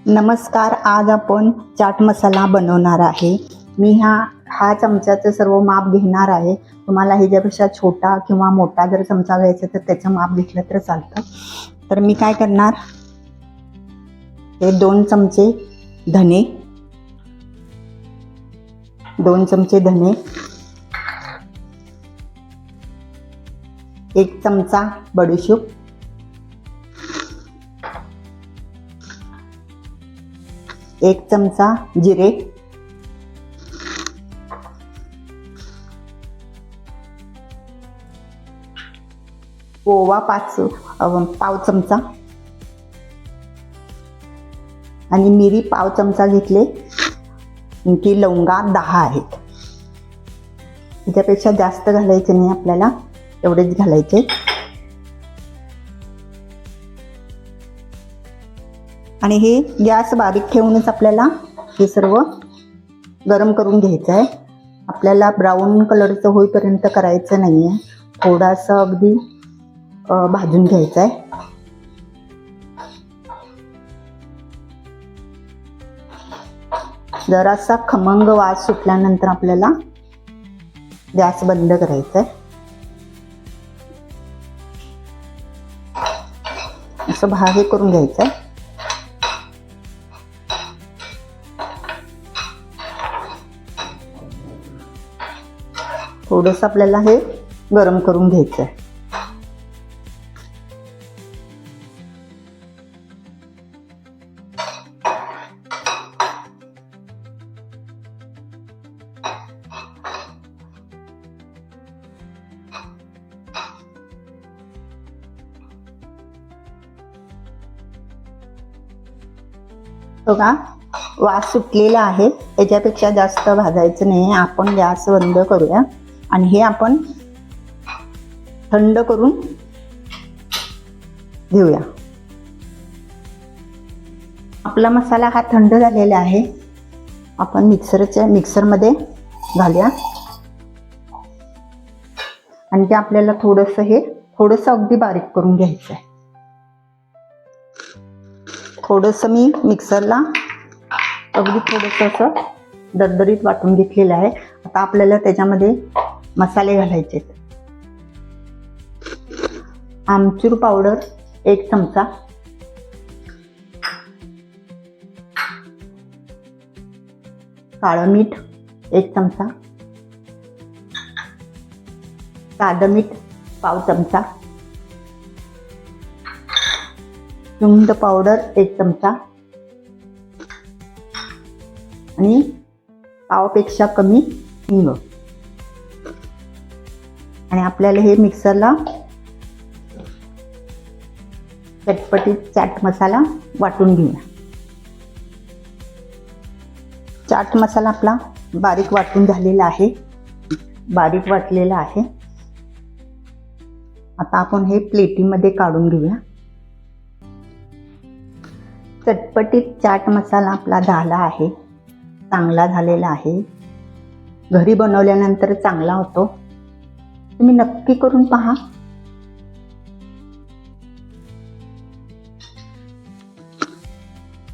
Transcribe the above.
नमस्कार. आज आपण चाट मसाला बनवणार आहे. मी हा चमच्याचं सर्व माप घेणार आहे. तुम्हाला ह्याच्यापेक्षा छोटा किंवा मोठा जर चमचा घ्यायचा तर त्याचं माप घेतलं तर चालतं. तर मी काय करणार, हे 2 चमचे धने, 2 चमचे धने, 1 चमचा बडीशोप, 1 चमचा जिरे, ओवा पाव चमचा आणि मिरी पाव चमचा घेतले की लवंगा 10 आहेत. त्याच्यापेक्षा जास्त घालायचे नाही आपल्याला, एवढेच घालायचे. आणि हे गॅस बारीक ठेवूनच आपल्याला हे सर्व गरम करून घ्यायचं आहे. आपल्याला ब्राऊन कलरचं होईपर्यंत करायचं नाही आहे, थोडासा अगदी भाजून घ्यायचं आहे. जरासा खमंग वास सुटल्यानंतर आपल्याला गॅस बंद करायचा आहे. असं भागे करून घ्यायचं आहे. थोडंसं आपल्याला हे गरम करून घ्यायचं आहे. बघा, वास सुटलेला आहे. याच्यापेक्षा जास्त भाजायचं नाही. आपण गॅस बंद करूया आणि हे आपण थंड करून घेऊया. आपला मसाला हा थंड झालेला आहे. आपण मिक्सरमध्ये घालूया आणि ते आपल्याला थोडंसं अगदी बारीक करून घ्यायचं आहे. थोडंसं मी मिक्सरला अगदी थोडंसं असं दरदरीत वाटून घेतलेलं आहे. आता आपल्याला त्याच्यामध्ये मसाले घालायचे. आमचूर पावडर 1 चमचा, काळं मीठ 1 चमचा, साधं मीठ पाव चमचा, सुंठ पावडर 1 चमचा आणि पावपेक्षा कमी हिंग. आणि आपल्याला हे मिक्सरला चटपटीत चाट मसाला वाटून घेऊया. चाट मसाला आपला बारीक वाटून झालेला आहे, बारीक वाटलेला आहे. आता आपण हे प्लेटीमध्ये काढून घेऊया. चटपटीत चाट मसाला आपला झाला आहे, चांगला झालेला आहे. घरी बनवल्यानंतर चांगला होतो. तुम्ही नक्की करून पहा.